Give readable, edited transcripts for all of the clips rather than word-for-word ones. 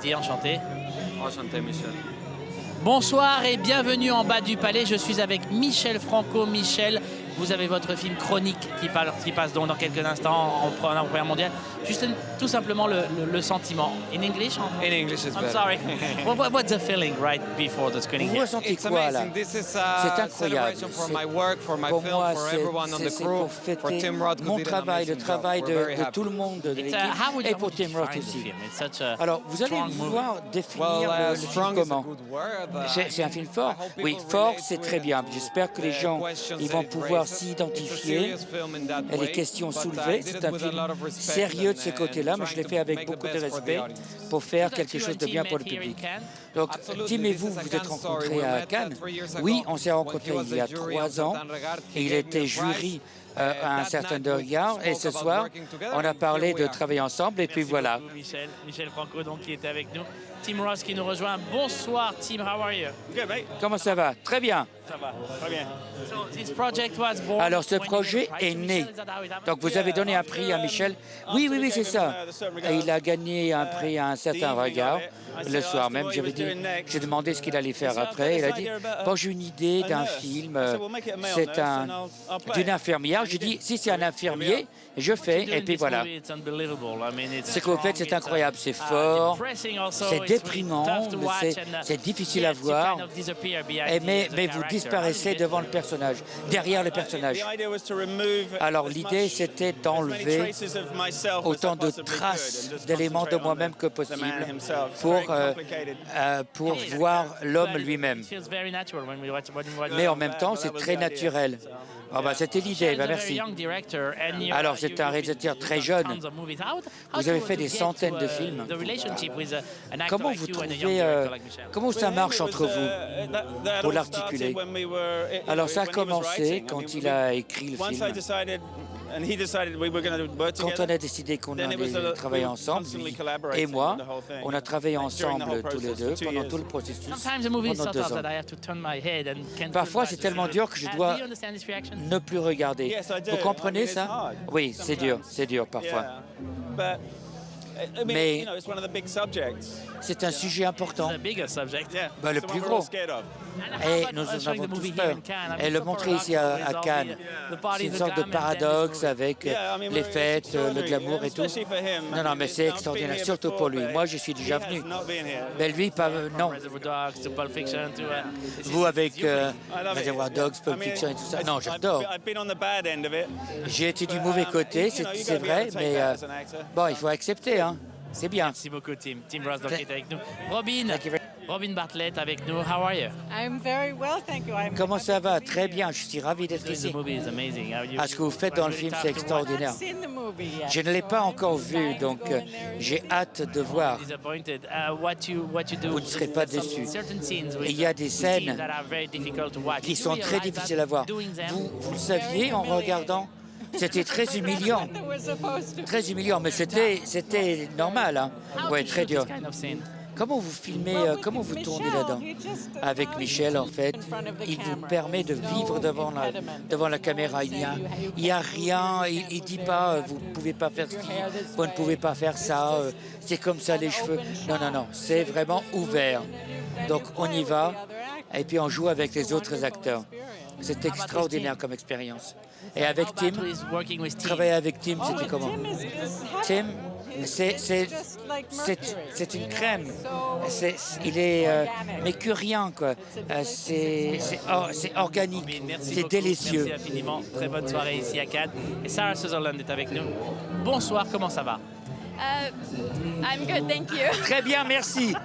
Bastille, enchanté. Enchanté, Michel. Bonsoir et bienvenue en bas du palais. Je suis avec Michel Franco. Michel, vous avez votre film Chronique qui passe donc dans quelques instants en première mondiale. Juste tout simplement le sentiment. In English? In English is better. I'm sorry. What's the feeling right before the screening? Vous ressentez quoi là? C'est incroyable. Pour moi, c'est pour fêter mon travail, le travail de tout le monde de l'équipe et pour Tim Roth aussi. Alors, vous allez vouloir définir le film comment? C'est un film fort? Oui, fort, c'est très bien. J'espère que les gens ils vont pouvoir s'identifier et les questions soulevées. C'est un film sérieux de ce côté-là, mais je l'ai fait avec beaucoup de respect pour faire quelque chose de bien pour le public. Donc, Tim et vous, vous êtes rencontrés à Cannes. Oui, on s'est rencontrés il y a 3 ans et il était jury à un certain regard. Et ce soir, on a parlé de travailler ensemble et puis voilà. Michel Franco donc qui était avec nous. Tim Roth qui nous rejoint. Bonsoir Tim, how are you? Good, mate. Comment ça va? Très bien. Ça va, très bien. So, this project was born. Alors ce projet est né. Donc vous avez donné un prix à Michel. Oui, c'est ça. Et il a gagné un prix à un certain regard. Le soir même, j'ai demandé ce qu'il allait faire après. Il a dit, bon, j'ai une idée d'un film. C'est d'une infirmière. J'ai dit, si c'est un infirmier, je fais. Et puis voilà. Ce que vous faites, c'est incroyable. C'est fort, c'est déprimant, c'est difficile à voir. Mais vous disparaissez devant le personnage, derrière le personnage. Alors l'idée, c'était d'enlever autant de traces, d'éléments de moi-même que possible pour voir l'homme lui-même. Mais en même temps, c'est très naturel. C'était l'idée, merci. Alors, c'est un réalisateur très jeune. Vous avez fait des centaines de films. Comment vous trouvez, comment ça marche entre vous pour l'articuler? Alors, ça a commencé quand il a écrit le film. Quand on a décidé qu'on allait travailler ensemble, lui et moi, on a travaillé ensemble tous les deux pendant tout le processus, pendant 2 ans. Parfois, c'est tellement dur que je dois ne plus regarder. Vous comprenez ça? Oui, c'est dur parfois. Mais c'est un sujet important, le plus gros. Et nous en avons tous peur. Et le montrer ici à Cannes, c'est une sorte de paradoxe avec les fêtes, le glamour et tout. Non, mais c'est extraordinaire, surtout pour lui. Moi, je suis déjà venu. Mais lui, non. Vous avec Reservoir Dogs, Pulp Fiction et tout ça. Non, j'adore. J'ai été du mauvais côté, c'est vrai, mais bon, il faut accepter, hein. C'est bien. Merci beaucoup, Tim. Tim Roth qui est avec nous. Robin Bartlett avec nous. How are you? I'm very well, thank you. Comment ça va? Très bien. Je suis ravi d'être ici. Ce que vous faites dans le film, c'est extraordinaire. Je ne l'ai pas encore vu, donc j'ai hâte de voir. Vous ne serez pas déçus. Il y a des scènes qui sont très difficiles à voir. Vous le saviez en regardant? C'était très humiliant, mais c'était normal, hein. Ouais, très dur. Comment vous filmez, comment vous tournez là-dedans? Avec Michel, en fait, il vous permet de vivre devant la caméra. Il n'y a rien, il ne dit pas, vous ne pouvez pas faire ci, vous ne pouvez pas faire ça, c'est comme ça les cheveux. Non, c'est vraiment ouvert. Donc on y va, et puis on joue avec les autres acteurs. C'est extraordinaire comme expérience. Et avec Tim, travailler avec Tim, c'était comment? Tim, c'est une crème. Il est mécurien, quoi. C'est organique, c'est délicieux. Merci infiniment. Très bonne soirée ici à Cannes. Et Sarah Sutherland est avec nous. Bonsoir, comment ça va? I'm good, thank you. Très bien, merci.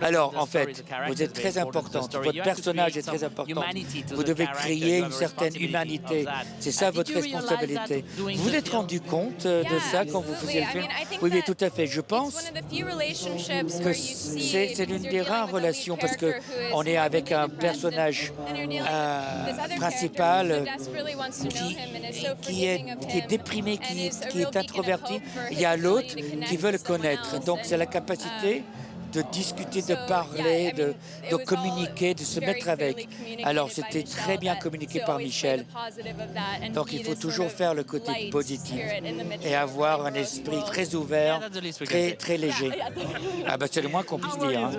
Alors, en fait, vous êtes très importante. Votre personnage est très important. Vous devez créer une certaine humanité. C'est ça votre responsabilité. Vous vous êtes rendu compte de ça quand vous faisiez le film? Oui, tout à fait. Je pense que c'est l'une des rares relations parce qu'on est avec un personnage principal qui est déprimé, qui est introverti. Il y a l'autre qui veut le connaître. Donc, c'est la capacité de discuter, de parler, de communiquer, de se mettre avec. Alors, c'était très bien communiqué par Michel. Donc, il faut toujours faire le côté positif et avoir un esprit très ouvert, très léger. Ah ben, c'est le moins qu'on puisse dire. Hein.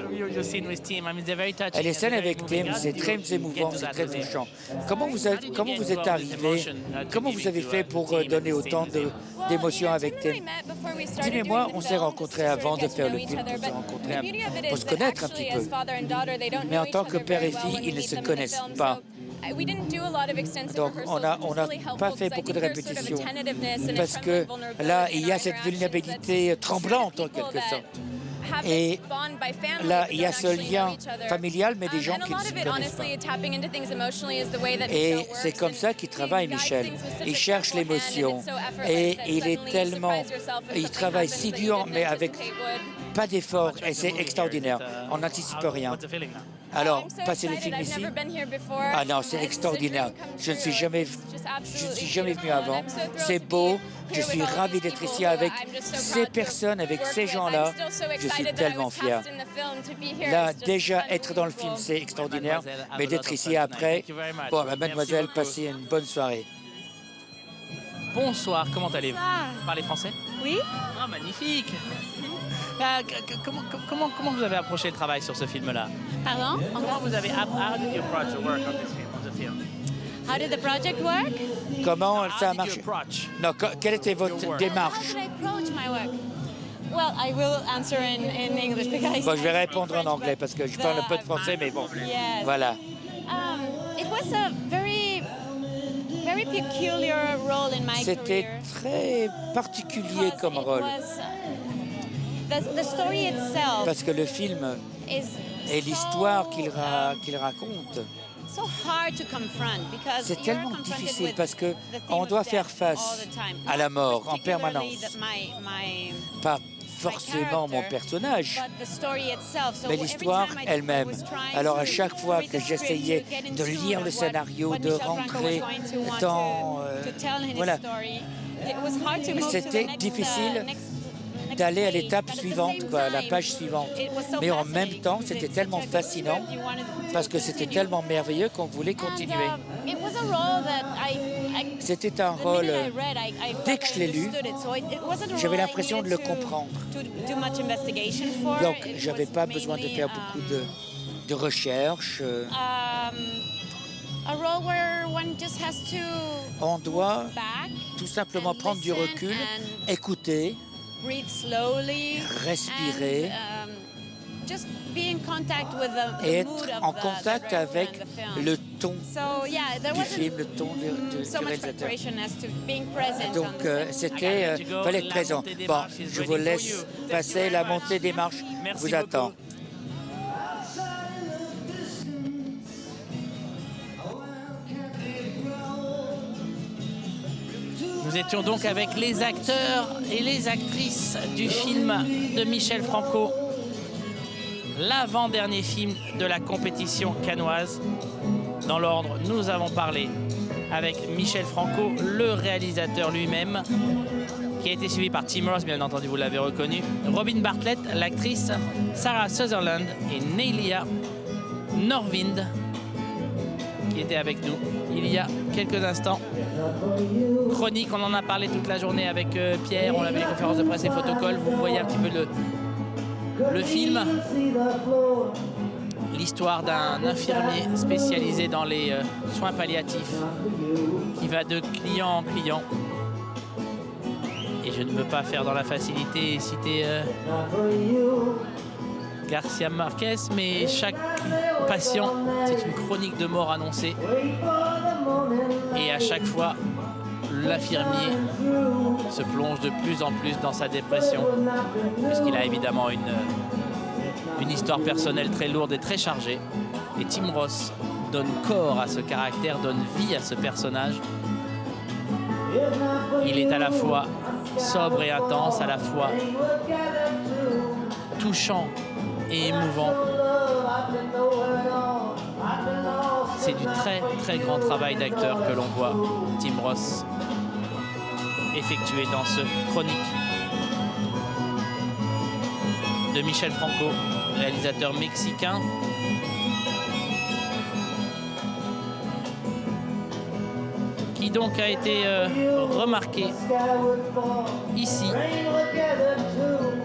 Et les scènes avec Tim, c'est très émouvant, c'est très touchant. Comment vous êtes arrivé, comment vous avez fait pour donner autant d'émotions avec Tim? Tim et moi, on s'est rencontrés avant de faire le film, on s'est rencontrés pour se connaître un petit peu. Mais en tant que père et fille, ils ne se connaissent pas. Donc, on n'a pas fait beaucoup de répétitions parce que là, il y a cette vulnérabilité tremblante en quelque sorte. Et là, il y a ce lien familial, mais des gens qui ne se connaissent pas. Et c'est comme ça qu'il travaille, Michel. Il cherche l'émotion. Et il travaille si dur, mais avec pas d'effort. Et c'est extraordinaire. On n'anticipe rien. Alors, passer le film ici? Ah non, c'est extraordinaire. Je ne suis jamais venu avant. C'est beau. Je suis ravi d'être ici avec ces personnes, avec ces gens-là. Je suis tellement fier. Là, déjà, être dans le film, c'est extraordinaire. Mais d'être ici après, bon, mademoiselle, passez une bonne soirée. Bonsoir, comment allez-vous? Vous parlez français? Oui. Ah, magnifique. Comment vous avez approché le travail sur ce film-là? Pardon? Comment vous avez... How did you approach the work on the film? How did the project work? Comment ça a marché? Non, quelle était votre démarche? How did I approach my work? Well, I will answer in English because Bon, je vais répondre en anglais parce que je parle un peu de français, mais bon, yes. voilà. It was a very peculiar role in my C'était career. très particulier comme rôle The story itself parce que le film is et l'histoire qu'il raconte, so hard to confront because c'est you're tellement confronted difficile with parce que the theme on of doit death faire all face the time. à la mort en Particularly permanence. my Pas forcément mon personnage, mais l'histoire elle-même. Alors à chaque fois que j'essayais de lire le scénario, de rentrer dans... voilà, c'était difficile d'aller à l'étape suivante, quoi, à la page suivante. Mais en même temps, c'était tellement fascinant parce que c'était tellement merveilleux qu'on voulait continuer. C'était un rôle, dès que je l'ai lu, j'avais l'impression de le comprendre. Donc, je n'avais pas besoin de faire beaucoup de recherches. On doit tout simplement prendre du recul, écouter, respirer et être en contact avec le ton du film, le ton du réalisateur. Donc, fallait être présent. Bon, je vous laisse passer, la montée des marches vous attend. Nous étions donc avec les acteurs et les actrices du film de Michel Franco, l'avant-dernier film de la compétition cannoise. Dans l'ordre, nous avons parlé avec Michel Franco, le réalisateur lui-même, qui a été suivi par Tim Ross, bien entendu, vous l'avez reconnu, Robin Bartlett, l'actrice, Sarah Sutherland et Nelia Norwind, qui étaient avec nous il y a quelques instants. Chronique, on en a parlé toute la journée avec Pierre, on a vu les conférences de presse et photocolles, vous voyez un petit peu le film. L'histoire d'un infirmier spécialisé dans les soins palliatifs qui va de client en client. Et je ne veux pas faire dans la facilité et citer Garcia Marquez, mais chaque patient, c'est une chronique de mort annoncée. Et à chaque fois, l'infirmier se plonge de plus en plus dans sa dépression, puisqu'il a évidemment une histoire personnelle très lourde et très chargée. Et Tim Ross donne corps à ce caractère, donne vie à ce personnage. Il est à la fois sobre et intense, à la fois touchant et émouvant. C'est du très très grand travail d'acteur que l'on voit Tim Ross effectuer dans ce chronique. de Michel Franco, réalisateur mexicain. Qui donc a été remarqué ici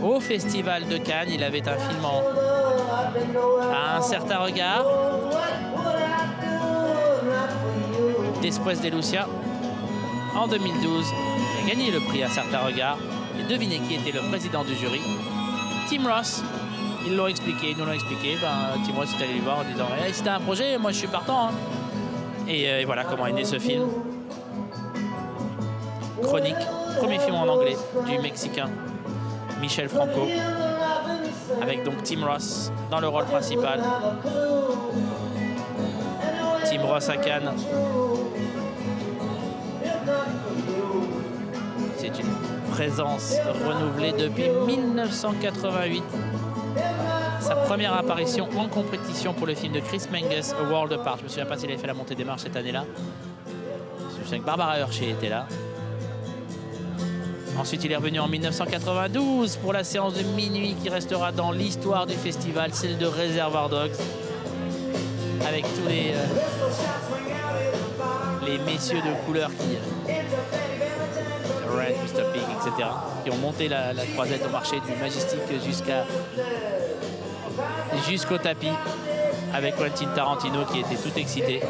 au Festival de Cannes. Il avait un film à un certain regard. Después de Lucia, en 2012, il a gagné le prix à certain regard. Et devinez qui était le président du jury? Tim Ross. Ils l'ont expliqué, ils nous l'ont expliqué. Tim Ross est allé lui voir en disant hey, si t'as un projet, moi je suis partant. Hein. Et voilà comment est né ce film. Chronique, premier film en anglais du Mexicain Michel Franco, avec donc Tim Ross dans le rôle principal. Tim Ross à Cannes. C'est une présence renouvelée depuis 1988. Sa première apparition en compétition pour le film de Chris Menges, A World Apart. Je ne me souviens pas s'il avait fait la montée des marches cette année-là. Je me souviens que Barbara Hershey était là. Ensuite, il est revenu en 1992 pour la séance de minuit qui restera dans l'histoire du festival, celle de Reservoir Dogs, avec tous les messieurs de couleur qui Red, Mr. Pig, etc., qui ont monté la croisette au marché du Majestic jusqu'au tapis, avec Quentin Tarantino qui était tout excité.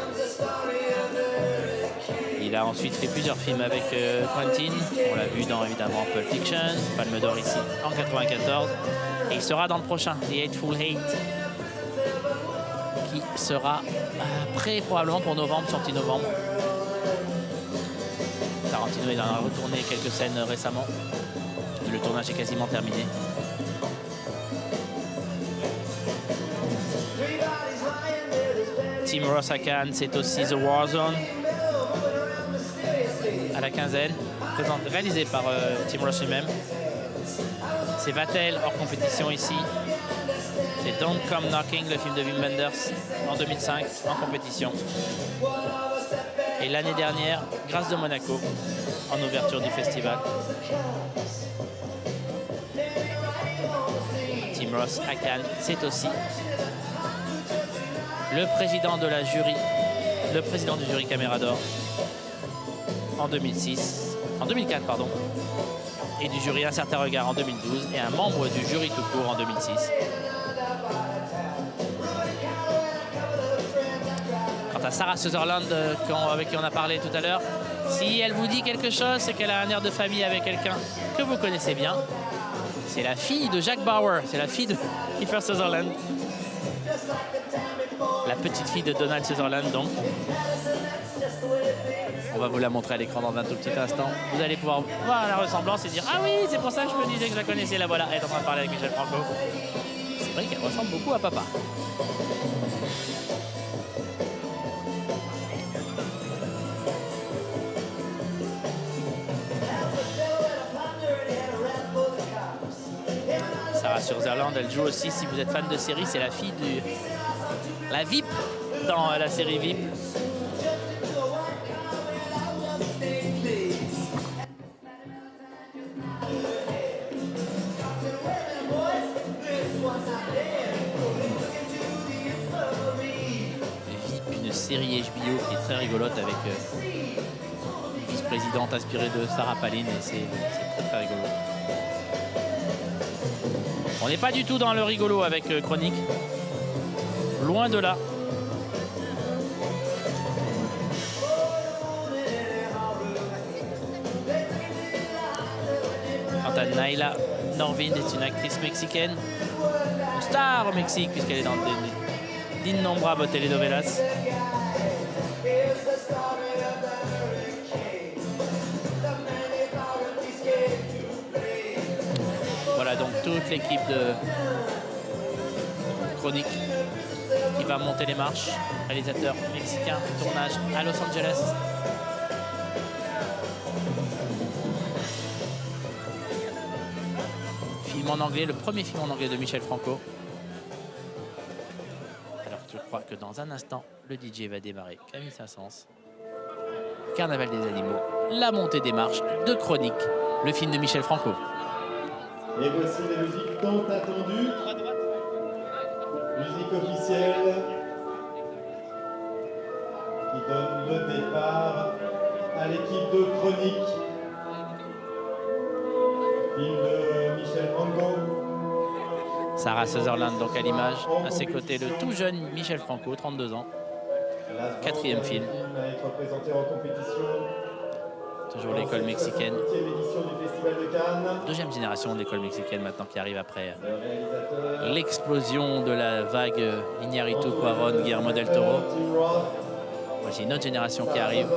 Il a ensuite fait plusieurs films avec Quentin. On l'a vu dans évidemment Pulp Fiction, Palme d'Or ici en 94. Et il sera dans le prochain, The Hateful Eight, qui sera prêt probablement pour novembre, sortie novembre. Tarantino il en a retourné quelques scènes récemment. Le tournage est quasiment terminé. Tim Ross à Cannes, c'est aussi The War Zone. À la quinzaine, réalisé par Tim Ross lui-même. C'est Vatel hors compétition ici. C'est Don't Come Knocking, le film de Wim Wenders en 2005 en compétition. Et l'année dernière, Grâce de Monaco en ouverture du festival. Tim Ross à Cannes, c'est aussi le président de la jury, le président du jury Caméra d'Or en 2004 pardon, et du jury Un certain regard en 2012 et un membre du jury tout court en 2006. Quant à Sarah Sutherland, avec qui on a parlé tout à l'heure, si elle vous dit quelque chose, c'est qu'elle a un air de famille avec quelqu'un que vous connaissez bien. C'est la fille de Jack Bauer, c'est la fille de Kiefer Sutherland. La petite fille de Donald Sutherland donc. On va vous la montrer à l'écran dans un tout petit instant. Vous allez pouvoir voir la ressemblance et dire ah oui, c'est pour ça que je me disais que je la connaissais. La voilà, elle est en train de parler avec Michel Franco. C'est vrai qu'elle ressemble beaucoup à papa. Sarah Sutherland, elle joue aussi, si vous êtes fan de série, c'est la fille de la VIP dans la série VIP. Une série HBO qui est très rigolote avec une vice-présidente inspirée de Sarah Palin et c'est très très rigolo. On n'est pas du tout dans le rigolo avec Chronique, loin de là. Quant à Naila Norvin, est une actrice mexicaine, une star au Mexique puisqu'elle est dans d'innombrables telenovelas. Voilà donc toute l'équipe de Chronique qui va monter les marches. Réalisateur mexicain, tournage à Los Angeles. Film en anglais, le premier film en anglais de Michel Franco. Alors je crois que dans un instant, le DJ va démarrer. Camille Saint-Saëns, Carnaval des animaux, la montée des marches de Chronique, le film de Michel Franco. Et voici les musiques tant attendues. Musique officielle qui donne le départ à l'équipe de Chronique. Film de Michel Franco. Sarah Sutherland donc à l'image, à ses côtés le tout jeune Michel Franco, 32 ans. Quatrième film. À être présenté en compétition. Toujours l'école mexicaine. Édition du Festival de Cannes. Deuxième génération de l'école mexicaine maintenant qui arrive après l'explosion de la vague Iñárritu, Cuarón, Guillermo del Toro. Voici une autre génération qui arrive,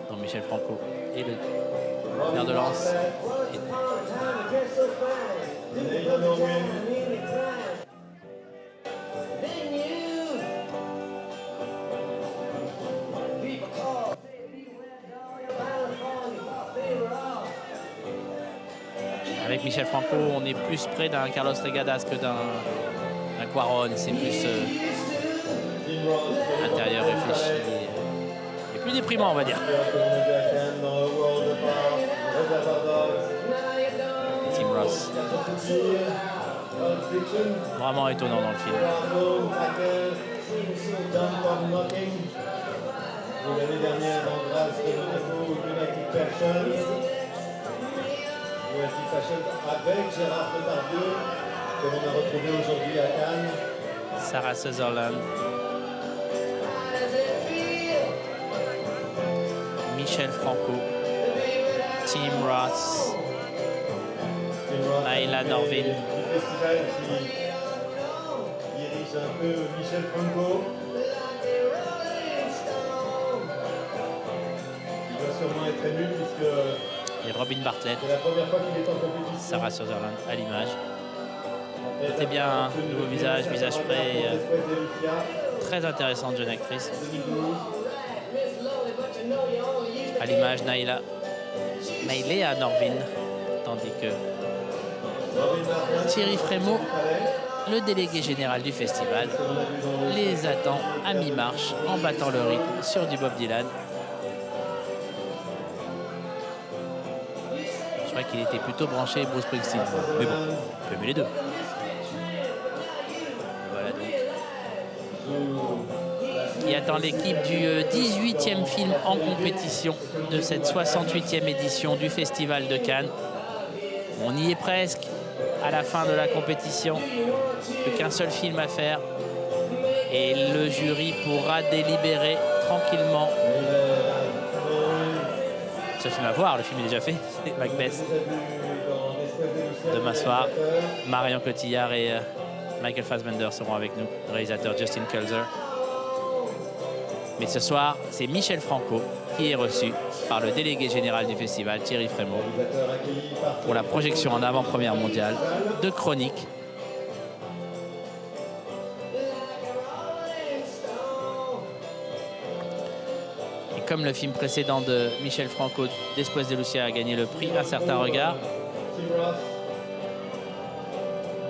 dont Michel Franco et le fer de lance. Avec Michel Franco, on est plus près d'un Carlos Regadas que d'un Cuarón. C'est plus intérieur, réfléchi et plus déprimant, on va dire. Tim Roth. Vraiment étonnant dans le film. L'année dernière, en grâce de United Passion avec Gérard Depardieu, que l'on a retrouvé aujourd'hui à Cannes. Sarah Sutherland. Michel Franco. Tim Roth. Naila Norvin. Le festival qui dirige un peu Michel Franco. Il va sûrement être ému puisque Et Robin Bartlett. c'est la première fois qu'il est en compétition. Sarah Sutherland à l'image. Notez bien, nouveau visage, visage frais. Très intéressante jeune actrice. À l'image, Naila Norvin. Tandis que Thierry Frémaux, le délégué général du festival, les attend à mi-marche en battant le rythme sur du Bob Dylan. Je crois qu'il était plutôt branché Bruce Springsteen. Mais bon, on peut aimer les deux. Voilà donc. Qui attend l'équipe du 18e film en compétition de cette 68e édition du Festival de Cannes. On y est presque à la fin de la compétition. Plus qu'un seul film à faire. Et le jury pourra délibérer tranquillement. Ce film à voir, le film est déjà fait, c'est Macbeth. Demain soir, Marion Cotillard et Michael Fassbender seront avec nous, le réalisateur Justin Kulzer. Mais ce soir, c'est Michel Franco qui est reçu par le délégué général du festival, Thierry Frémaux, pour la projection en avant-première mondiale de Chronique. Comme le film précédent de Michel Franco, Después de Lucia, a gagné le prix Un certain regard.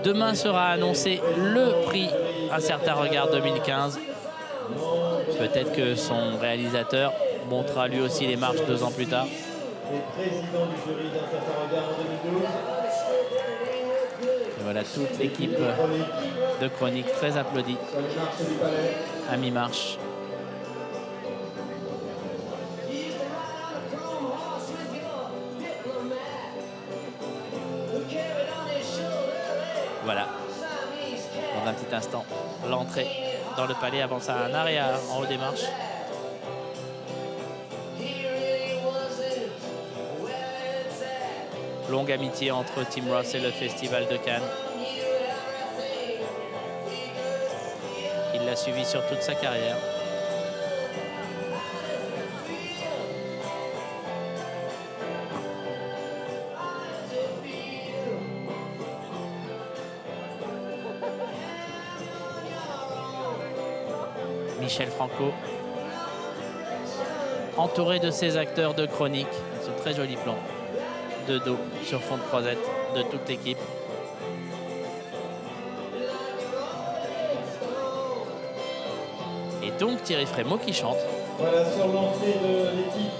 Demain sera annoncé le prix Un certain regard 2015. Peut-être que son réalisateur montera lui aussi les marches 2 ans plus tard. Président du jury d'Un certain regard en 2012. Et voilà toute l'équipe de Chronique très applaudie à mi-marche. Voilà, dans un petit instant, l'entrée dans le palais avant ça, un arrêt en haut des marches. Longue amitié entre Tim Roth et le Festival de Cannes. Il l'a suivi sur toute sa carrière. Michel Franco, entouré de ses acteurs de Chronique. Ce très joli plan de dos sur fond de croisette de toute l'équipe. Et donc Thierry Frémaux qui chante. Voilà, sur l'entrée de l'équipe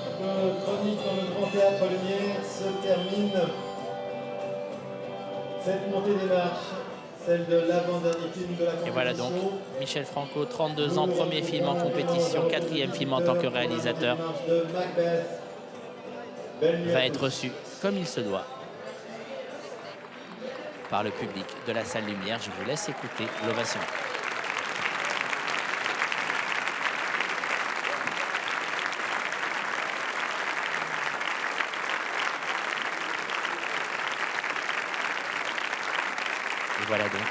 Chronique dans le Grand Théâtre Lumière se termine Cette montée des marches, celle de l'avant-dernier film de la compétition. Et voilà donc Michel Franco, 32 ans, premier film en compétition, 4e film en tant que réalisateur, va être reçu comme il se doit par le public de la salle Lumière. Je vous laisse écouter l'ovation. Et voilà donc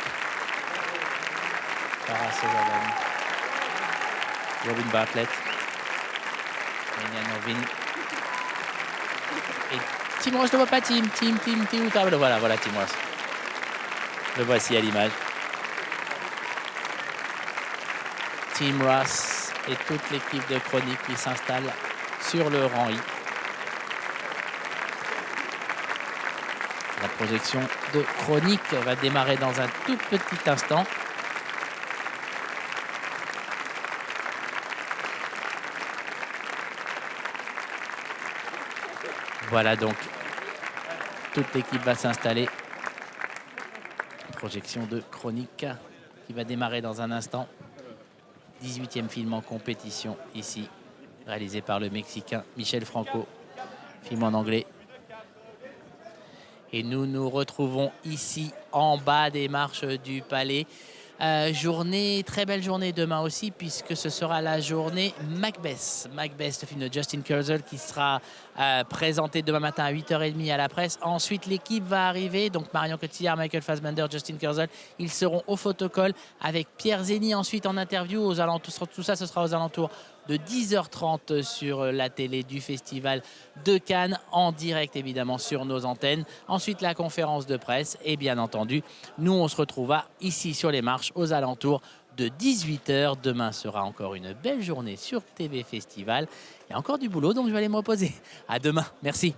Farah Sutherland, Robin Bartlett, Enya Norvin et Tim Ross. Je ne vois pas Tim, voilà Tim Ross. Le voici à l'image. Tim Ross et toute l'équipe de Chronique qui s'installe sur le rang I. La projection de Chronique va démarrer dans un tout petit instant. Voilà donc, toute l'équipe va s'installer. Projection de Chronique qui va démarrer dans un instant. 18e film en compétition ici, réalisé par le Mexicain Michel Franco. Film en anglais. Et nous nous retrouvons ici en bas des marches du Palais. Très belle journée demain aussi, puisque ce sera la journée Macbeth. Macbeth, le film de Justin Kurzel, qui sera présenté demain matin à 8h30 à la presse. Ensuite, l'équipe va arriver. Donc Marion Cotillard, Michael Fassbender, Justin Kurzel. Ils seront au photocall avec Pierre Zeni. Ensuite, en interview, aux alentours, tout ça, ce sera aux alentours de 10h30 sur la télé du Festival de Cannes, en direct évidemment sur nos antennes. Ensuite, la conférence de presse et bien entendu, nous on se retrouvera ici sur les marches aux alentours de 18h. Demain sera encore une belle journée sur TV Festival. Il y a encore du boulot, donc je vais aller me reposer. À demain, merci.